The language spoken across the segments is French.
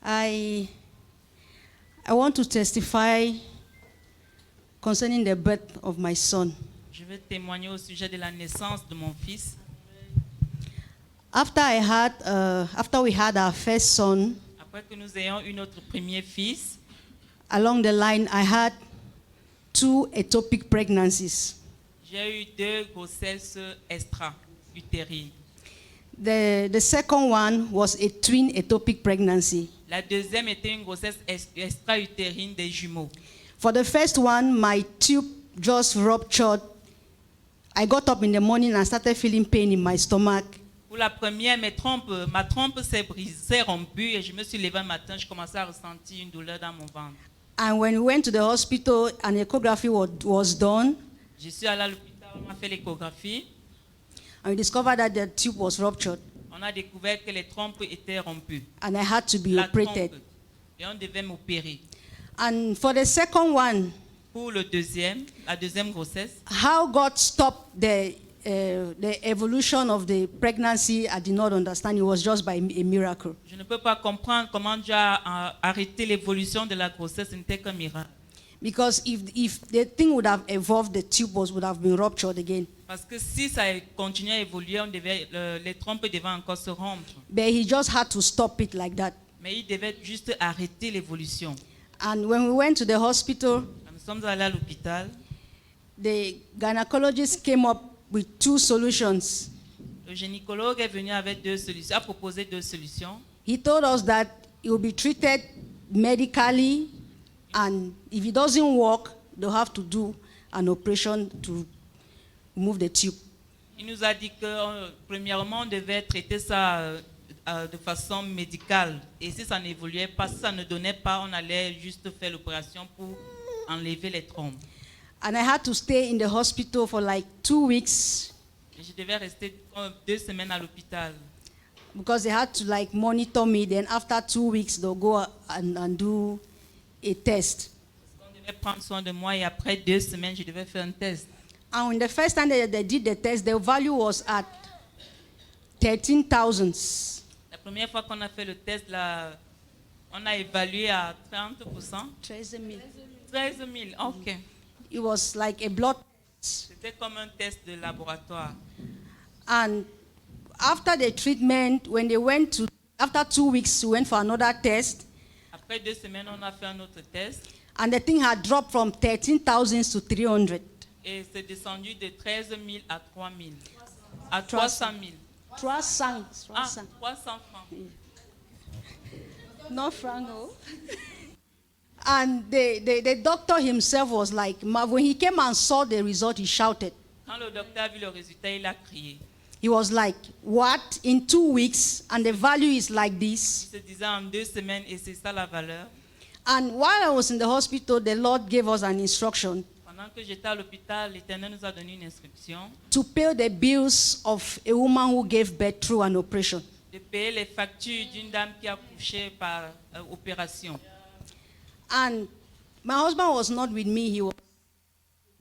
I want to testify concerning the birth of my son. Je veux témoigner au sujet de la naissance de mon fils. After we had our first son, Après que nous ayons eu notre premier fils, along the line, I had 2 ectopic pregnancies. j'ai eu 2 grossesses extra-utérines. The second one was a twin ectopic pregnancy. La deuxième était une grossesse extra-utérine des jumeaux. For the first one, my tube just ruptured. I got up in the morning and started feeling pain in my stomach. Pour la première, ma trompe s'est rompue et je me suis levée un matin, je commençais à ressentir une douleur dans mon ventre. And when we went to the hospital, an echography was done. Je suis allée à l'hôpital, on m'a fait l'échographie. And we discovered that the tube was ruptured. On a découvert que les trompes étaient rompues. And I had to be La operated. trompe. Et on devait m'opérer. And for the second one, Pour la deuxième grossesse, how God stopped the evolution of the pregnancy, I did not understand. It was just by a miracle. je ne peux pas comprendre comment Dieu a arrêté l'évolution de la grossesse, ce n'était qu'un miracle. Because if the thing would have evolved, the tube would have been ruptured again. Parce que si ça continuait à évoluer, les trompes devaient encore se rompre. But he just had to stop it like that. Mais il devait juste arrêter l'évolution. And when we went to the hospital, Nous sommes allés à l'hôpital. the gynecologist came up with 2 solutions. Le gynécologue est venu avec 2 solutions, a proposé 2 solutions. He told us that he will be treated medically, and if it doesn't work, they'll have to do an operation to remove the tube. Il nous a dit que, premièrement, on devait traiter ça de façon médicale. Et si ça n'évoluait pas, si ça ne donnait pas, on allait juste faire l'opération pour enlever les trompes. And I had to stay in the hospital for like 2 weeks Et je devais rester 2 semaines à l'hôpital. because they had to like monitor me. Then after 2 weeks, they'll go and do a test. On devait prendre soin de moi et après 2 semaines, je devais faire un test. And when the first time they did the test, the value was at 13,000. La première fois qu'on a fait le test, on a évalué à 30%. 13,000. 13 000, ok. It was like a blood test. C'était comme un test de laboratoire. And after the treatment, after 2 weeks, we went for another test. Après 2 semaines, on a fait un autre test. And the thing had dropped from 13,000 to 300. Et c'est descendu de 13 000 à 3 000. À 300 000. 300. Ah, 300 francs. No franc, no. And the doctor himself was like, when he came and saw the result, he shouted. Quand le docteur a vu le résultat, il a crié. He was like, what? In 2 weeks, and the value is like Il this? se disait en 2 semaines, et c'est ça la valeur. And while I was in the hospital, the Lord gave us an instruction Pendant que j'étais à l'hôpital, l'Éternel nous a donné une instruction to pay the bills of a woman who gave birth through an operation. de payer les factures d'une dame qui a couché par opération. And my husband was not with me. He was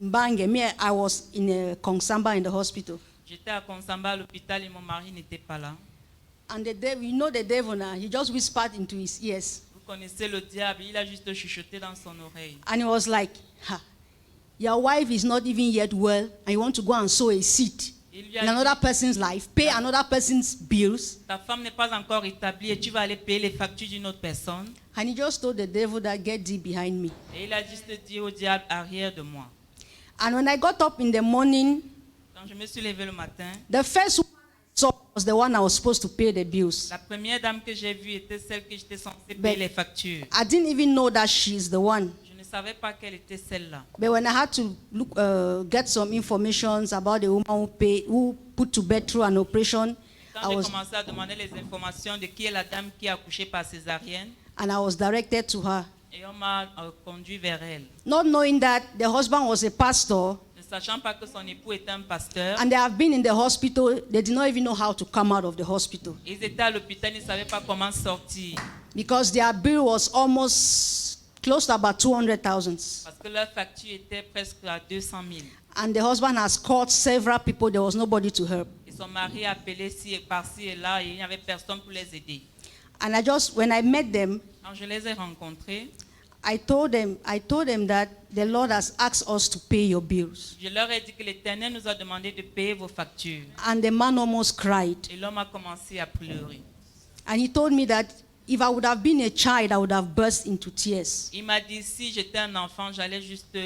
in Bange. Me, I was in a Kongsamba in the hospital. J'étais à Konsamba à l'hôpital et mon mari n'était pas là. And the devil, you know the devil now, he just whispered into his ears. Vous connaissez le diable, il a juste chuchoté dans son oreille. And he was like, your wife is not even yet well, and you want to go and sow a seed Il lui a in dit, another person's life, pay another person's bills. ta femme n'est pas encore établie et tu vas aller payer les factures d'une autre personne. And he just told the devil that get thee behind me. Et il a juste dit au diable, arrière de moi. And when I got up in the morning, Quand je me suis levée le matin, the first one I saw was the one I was supposed to pay the bills. la première dame que j'ai vue était celle que j'étais censée payer les factures. I didn't even know that she's the one. Je ne savais pas qu'elle était celle-là. But when I had to get some information about the woman who put to bed through an operation, Quand j'ai commencé à demander les informations de qui est la dame qui a accouché par césarienne, and I was directed to her. et on m'a conduit vers elle. Not knowing that the husband was a pastor, Ne sachant pas que son époux était un pasteur, and they have been in the hospital, they did not even know how to come out of the hospital ils étaient à l'hôpital, ils ne savaient pas comment sortir. because their bill was almost close to about 200,000. Parce que leur facture était presque à 200 000. And the husband has called several people, there was nobody to help. Et son mari a appelé par-ci et là et il n'y avait personne pour les aider. And when I met them, Quand je les ai rencontrés, I told them that the Lord has asked us to pay your bills. je leur ai dit que l'Éternel nous a demandé de payer vos factures. And the man almost cried. Et l'homme a commencé à pleurer. And he told me that if I would have been a child, I would have burst into tears. Il m'a dit, si j'étais un enfant, j'allais juste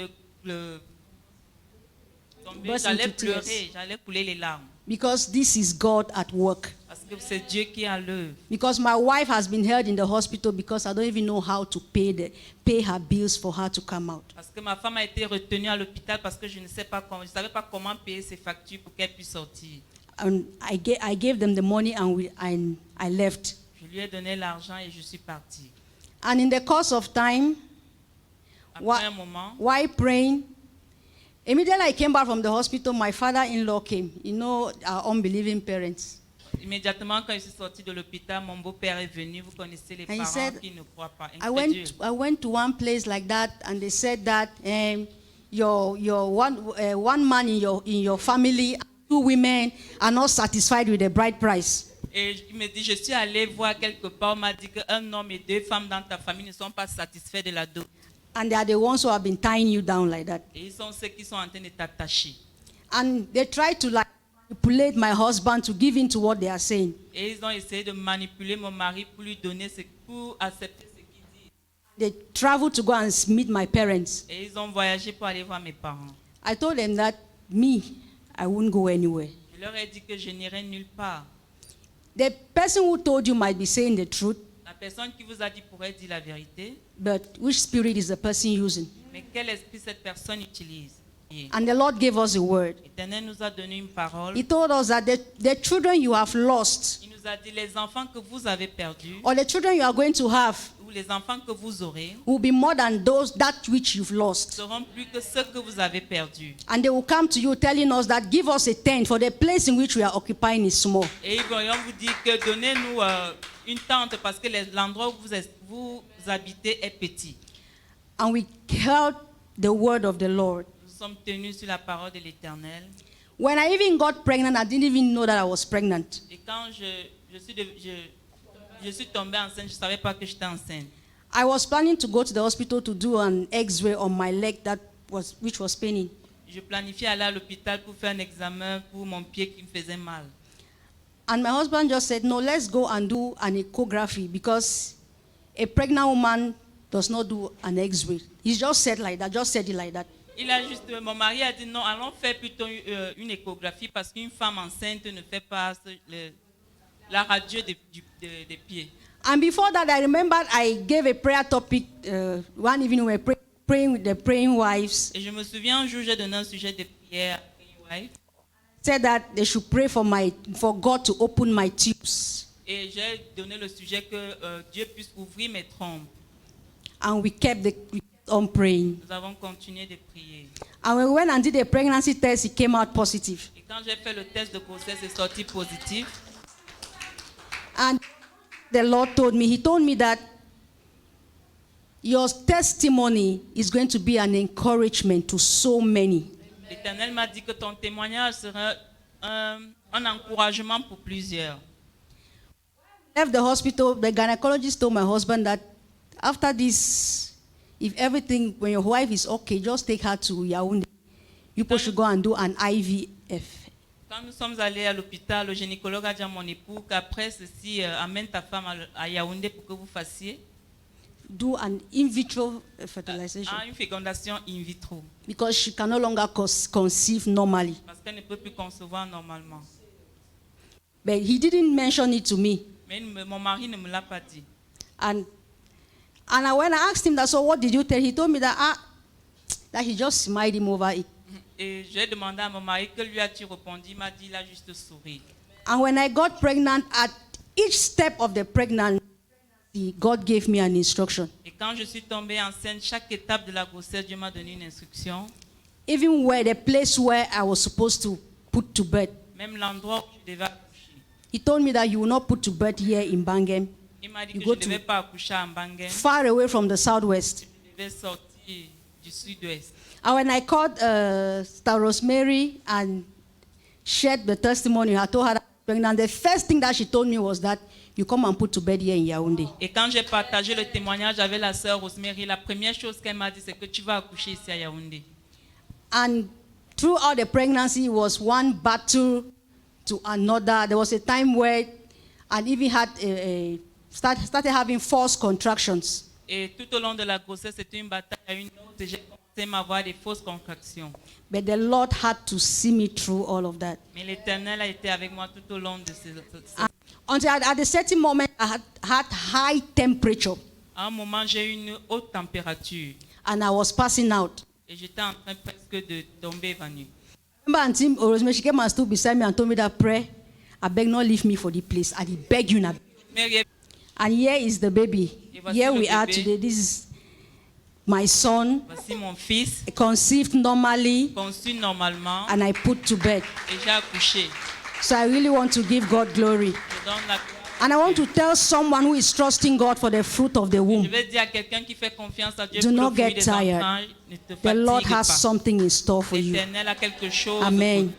Burst j'allais into tears. pleurer, j'allais couler les larmes. Because this is God at work. Parce que c'est Dieu qui a l'œuvre. Because my wife has been held in the hospital because I don't even know how to pay her bills for her to come out. Parce que ma femme a été retenue à l'hôpital parce que je ne savais pas comment payer ses factures pour qu'elle puisse sortir. And I gave them the money and I left. Je lui ai donné l'argent et je suis partie. And in the course of time, Après un moment, while praying, immediately I came back from the hospital, my father-in-law came. You know, our unbelieving parents. immédiatement quand je suis sortie de l'hôpital, mon beau-père est venu. Vous connaissez les And he parents said, qui ne croient pas. I Incrédules. went to one place like that, and they said that your one man in your family, 2 women are not satisfied with the bride price. Et il me dit, je suis allée voir quelque part, on m'a dit qu'un homme et 2 femmes dans ta famille ne sont pas satisfaits de la dot. And they are the ones who have been tying you down like that. Et ils sont ceux qui sont en train de t'attacher. And they tried to manipulate my husband to give in to what they are saying. Et ils ont essayé de manipuler mon mari pour lui donner pour accepter ce qu'il dit. They traveled to go and meet my parents. Et ils ont voyagé pour aller voir mes parents. I told them that I wouldn't go anywhere. Je leur ai dit que je n'irai nulle part. The person who told you might be saying the truth, La personne qui vous a dit pourrait dire la vérité, but which spirit is the person using? mais quel esprit cette personne utilise? And the Lord gave us a word. L'Éternel nous a donné une parole. He told us that the children you have lost, Il nous a dit les enfants que vous avez perdus, or the children you are going to have, ou les enfants que vous aurez, will be more than that which you've lost. seront plus que ceux que vous avez perdus. And they will come to you telling us that give us a tent, for the place in which we are occupying is small. Et ils vont vous dire que donnez-nous une tente parce que l'endroit où vous habitez est petit. And we held the word of the Lord. Nous sommes tenus sur la parole de l'Éternel. When I even got pregnant, I didn't even know that I was pregnant. Et quand je suis tombée enceinte, je ne savais pas que j'étais enceinte. I was planning to go to the hospital to do an X-ray on my leg which was paining. Je planifiais aller à l'hôpital pour faire un examen pour mon pied qui me faisait mal. And my husband just said, no, let's go and do an echography because a pregnant woman does not do an X-ray. He just said it like that. Mon mari a dit non, allons faire plutôt une échographie parce qu'une femme enceinte ne fait pas la radio des pieds. And before that, I remember I gave a prayer topic one evening we were praying with the praying wives. Et je me souviens un jour, j'ai donné un sujet de prière à une wife. Said that they should pray for God to open my tubes. Et j'ai donné le sujet que Dieu puisse ouvrir mes trompes. And we kept on praying. Nous avons continué de prier. And when we went and did a pregnancy test, it came out positive. Et quand j'ai fait le test de grossesse, c'est sorti positif. And the Lord told me that your testimony is going to be an encouragement to so many. L'Éternel m'a dit que ton témoignage sera un encouragement pour plusieurs. Left the hospital, the gynecologist told my husband that after this, when your wife is okay, just take her to Yaoundé. You people should go and do an IVF. Quand nous sommes allés à l'hôpital, le gynécologue a dit à mon époux qu'après ceci, amène ta femme à Yaoundé pour que vous fassiez Do an in vitro fertilization. Une fécondation in vitro. Because she can no longer conceive normally. Parce qu'elle ne peut plus concevoir normalement. But he didn't mention it to me. Mais mon mari ne me l'a pas dit. And when I asked him that, so what did you tell? He told me that he just smiled him over it. Et j'ai demandé à mon mari que lui a-t-il répondu. Il m'a dit, il a juste souri. And when I got pregnant, at each step of the pregnancy, God gave me an instruction. Et quand je suis tombée enceinte, chaque étape de la grossesse, Dieu m'a donné une instruction. Even the place where I was supposed to put to bed. Même l'endroit où je devais accoucher. He told me that you will not put to bed here in Bangem. Il m'a dit que je ne devais pas accoucher en Bangem. Far away from the southwest. Je devais sortir du sud-ouest. And when I called Star Rosemary and shared the testimony, I told her that pregnant, the first thing that she told me was that you come and put to bed here in Yaoundé. Et quand j'ai partagé le témoignage avec la sœur Rosemary, la première chose qu'elle m'a dit, c'est que tu vas accoucher ici à Yaoundé. And throughout the pregnancy, it was one battle to another. There was a time where I even had started having false contractions. Et tout au long de la grossesse, c'était une bataille à une autre. Et j'ai commencé à avoir des fausses contractions. But the Lord had to see me through all of that. Mais l'Éternel a été avec moi tout au long de ces. Until at a certain moment, I had high temperature. À un moment, j'ai eu une haute température. And I was passing out. Et j'étais en train presque de tomber évanouie. Remember, Auntie Rosemary, she came and stood beside me and told me that, pray, I beg not leave me for the place. I beg you now. And here is the baby. Here we are today. This is my son. Voici mon fils. Conceived normally. Conçu normalement. And I put to bed. Et j'ai accouché. So I really want to give God glory. Je donne la gloire. And I want to tell someone who is trusting God for the fruit of the womb. Je vais dire à quelqu'un qui fait confiance à Dieu Do pour not le fruit get des tired. enfants, ne te The Lord fatigue has pas. something in store for you. L'Éternel a quelque chose. Amen.